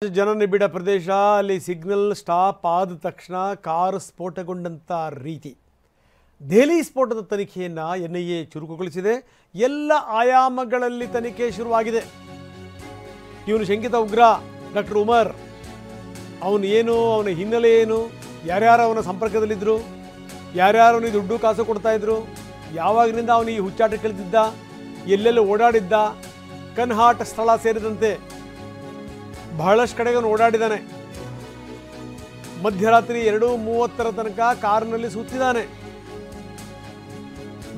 ಜನನಿಬಿಡ ಪ್ರದೇಶ ಅಲ್ಲಿ signal stop ಆದ ತಕ್ಷಣ ಕಾರು ಸ್ಫೋಟಗೊಂಡಂತ ರೀತಿ ದೆಹಲಿ ಸ್ಫೋಟದ ತನಿಖೆಯನ್ನು ಎನ್ಐಎ ಚುರುಕುಗೊಳಿಸಿದೆ. ಎಲ್ಲ ಆಯಾಮಗಳಲ್ಲಿ ತನಿಖೆ ಶುರುವಾಗಿದೆ. ಇವನು ಶಂಕಿತ ಉಗ್ರ ಡಾಕ್ಟರ್ ಉಮರ್, ಅವನ ಹಿನ್ನೆಲೆ ಏನು, ಯಾರ್ಯಾರು ಅವನ ಸಂಪರ್ಕದಲ್ಲಿದ್ದರು, ಯಾರ್ಯಾರು ಅವನಿಗೆ ದುಡ್ಡು ಕಾಸು ಕೊಡ್ತಾ ಇದ್ರು, ಯಾವಾಗಿನಿಂದ ಅವನು ಈ ಹುಚ್ಚಾಟ ಕಲಿತಿದ್ದ, ಎಲ್ಲೆಲ್ಲಿ ಓಡಾಡಿದ್ದ, ಕನ್ಹಾಟ್ ಸ್ಥಳ ಸೇರಿದಂತೆ ಬಹಳಷ್ಟು ಕಡೆಗೆ ಓಡಾಡಿದ್ದಾನೆ. ಮಧ್ಯರಾತ್ರಿ 2:30 ತನಕ ಕಾರಿನಲ್ಲಿ ಸುತ್ತಿದ್ದಾನೆ.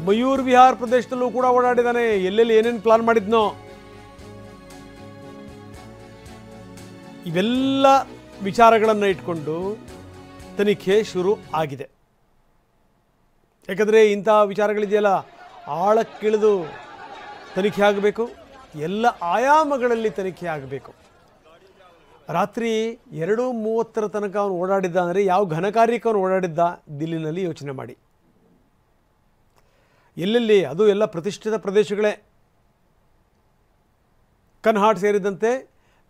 ಮಯೂರ್ ವಿಹಾರ್ ಪ್ರದೇಶದಲ್ಲೂ ಕೂಡ ಓಡಾಡಿದ್ದಾನೆ. ಎಲ್ಲೆಲ್ಲಿ ಏನೇನು ಪ್ಲಾನ್ ಮಾಡಿದ್ನೋ ಇವೆಲ್ಲ ವಿಚಾರಗಳನ್ನು ಇಟ್ಕೊಂಡು ತನಿಖೆ ಶುರು ಆಗಿದೆ. ಯಾಕಂದರೆ ಇಂಥ ವಿಚಾರಗಳಿದೆಯಲ್ಲ, ಆಳಕ್ಕಿಳಿದು ತನಿಖೆ ಆಗಬೇಕು, ಎಲ್ಲ ಆಯಾಮಗಳಲ್ಲಿ ತನಿಖೆ ಆಗಬೇಕು. ರಾತ್ರಿ 2:30 ತನಕ ಅವನು ಓಡಾಡಿದ್ದ ಅಂದರೆ ಯಾವ ಘನಕಾರ್ಯಕ್ಕೆ ಅವನು ಓಡಾಡಿದ್ದ ದಿಲ್ಲಿನಲ್ಲಿ ಯೋಚನೆ ಮಾಡಿ. ಎಲ್ಲೆಲ್ಲಿ, ಅದು ಎಲ್ಲ ಪ್ರತಿಷ್ಠಿತ ಪ್ರದೇಶಗಳೇ, ಕನ್ಹಾಟ್ ಸೇರಿದಂತೆ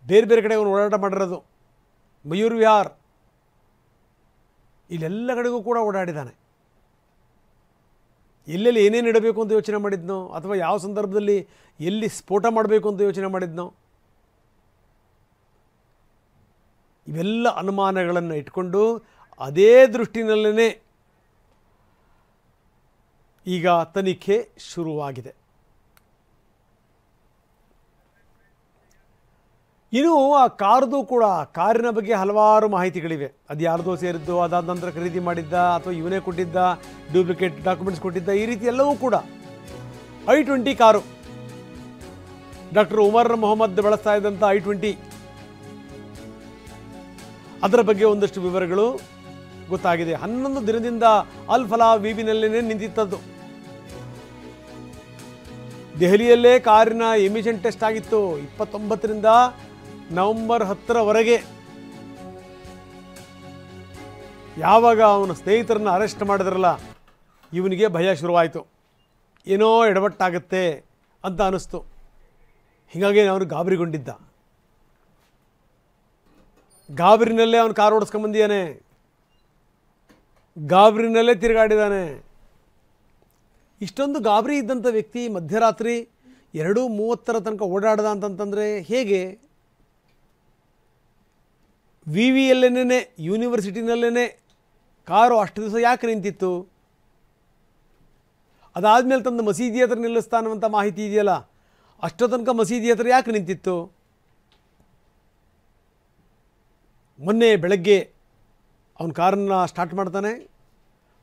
ಬೇರೆ ಬೇರೆ ಕಡೆ ಅವನು ಓಡಾಟ ಮಾಡಿರೋದು. ಮಯೂರ್ ವಿಹಾರ್ ಇಲ್ಲೆಲ್ಲ ಕಡೆಗೂ ಕೂಡ ಓಡಾಡಿದ್ದಾನೆ. ಎಲ್ಲೆಲ್ಲಿ ಏನೇನು ಇಡಬೇಕು ಅಂತ ಯೋಚನೆ ಮಾಡಿದ್ನೋ, ಅಥವಾ ಯಾವ ಸಂದರ್ಭದಲ್ಲಿ ಎಲ್ಲಿ ಸ್ಫೋಟ ಮಾಡಬೇಕು ಅಂತ ಯೋಚನೆ ಮಾಡಿದ್ನೋ, ಇವೆಲ್ಲ ಅನುಮಾನಗಳನ್ನು ಇಟ್ಕೊಂಡು ಅದೇ ದೃಷ್ಟಿನಲ್ಲೇ ಈಗ ತನಿಖೆ ಶುರುವಾಗಿದೆ. ಇನ್ನು ಆ ಕಾರ್ದು ಕೂಡ, ಕಾರಿನ ಬಗ್ಗೆ ಹಲವಾರು ಮಾಹಿತಿಗಳಿವೆ. ಅದು ಯಾರ್ದೋ ಸೇರಿದ್ದು, ಅದಾದ ನಂತರ ಖರೀದಿ ಮಾಡಿದ್ದ, ಅಥವಾ ಇವನೇ ಕೊಟ್ಟಿದ್ದ, ಡೂಪ್ಲಿಕೇಟ್ ಡಾಕ್ಯುಮೆಂಟ್ಸ್ ಕೊಟ್ಟಿದ್ದ, ಈ ರೀತಿ ಎಲ್ಲವೂ ಕೂಡ. i20 car, doctor Umar Mohammed ಬಳಸ್ತಾ ಇದ್ದಂಥ i20, ಅದರ ಬಗ್ಗೆ ಒಂದಷ್ಟು ವಿವರಗಳು ಗೊತ್ತಾಗಿದೆ. 11 ದಿನದಿಂದ ಅಲ್ ಫಲಾ ವಿವಿನಲ್ಲೇ ನಿಂತಿತ್ತದ್ದು. ದೆಹಲಿಯಲ್ಲೇ ಕಾರಿನ ಎಮಿಷನ್ ಟೆಸ್ಟ್ ಆಗಿತ್ತು. 29ರಿಂದ ನವೆಂಬರ್ 10ರವರೆಗೆ. ಯಾವಾಗ ಅವನ ಸ್ನೇಹಿತರನ್ನ ಅರೆಸ್ಟ್ ಮಾಡಿದ್ರಲ್ಲ, ಇವನಿಗೆ ಭಯ ಶುರುವಾಯಿತು. ಏನೋ ಎಡವಟ್ಟಾಗತ್ತೆ ಅಂತ ಅನ್ನಿಸ್ತು. ಹೀಗಾಗಿ ಅವನು ಗಾಬರಿಗೊಂಡಿದ್ದ. ಗಾಬರಿನಲ್ಲೇ ಅವನು ಕಾರು ಓಡಿಸ್ಕೊಂಬಂದಿದ್ದಾನೆ, ಗಾಬರಿನಲ್ಲೇ ತಿರುಗಾಡಿದ್ದಾನೆ. ಇಷ್ಟೊಂದು ಗಾಬರಿ ಇದ್ದಂಥ ವ್ಯಕ್ತಿ ಮಧ್ಯರಾತ್ರಿ 2:30 ತನಕ ಓಡಾಡ್ದ ಅಂತಂತಂದರೆ ಹೇಗೆ? ವಿವಿಯಲ್ಲೇನೇ, ಯೂನಿವರ್ಸಿಟಿನಲ್ಲೇ ಕಾರು ಅಷ್ಟು ದಿವಸ ಯಾಕೆ ನಿಂತಿತ್ತು? ಅದಾದಮೇಲೆ ತಂದು ಮಸೀದಿ ಹತ್ರ ನಿಲ್ಲಿಸ್ತಾನಂತ ಮಾಹಿತಿ ಇದೆಯಲ್ಲ, ಅಷ್ಟೋ ತನಕ ಮಸೀದಿ ಹತ್ರ ಯಾಕೆ ನಿಂತಿತ್ತು? ಮೊನ್ನೆ ಬೆಳಗ್ಗೆ ಅವನ ಕಾರನ್ನು ಸ್ಟಾರ್ಟ್ ಮಾಡ್ತಾನೆ,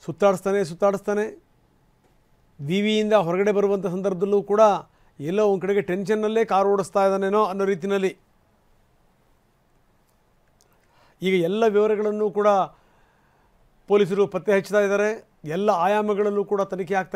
ಸುತ್ತಾಡಿಸ್ತಾನೆ. ವಿವಿಯಿಂದ ಹೊರಗಡೆ ಬರುವಂಥ ಸಂದರ್ಭದಲ್ಲೂ ಕೂಡ ಎಲ್ಲೋ ಒಂದು ಕಡೆಗೆ ಟೆನ್ಷನ್ನಲ್ಲೇ ಕಾರು ಓಡಿಸ್ತಾ ಇದ್ದಾನೇನೋ ಅನ್ನೋ ರೀತಿಯಲ್ಲಿ. ಈಗ ಎಲ್ಲ ವಿವರಗಳನ್ನು ಕೂಡ ಪೊಲೀಸರು ಪತ್ತೆ ಹಚ್ತಾ ಇದ್ದಾರೆ. ಎಲ್ಲ ಆಯಾಮಗಳಲ್ಲೂ ಕೂಡ ತನಿಖೆ ಆಗ್ತಾ ಇದೆ.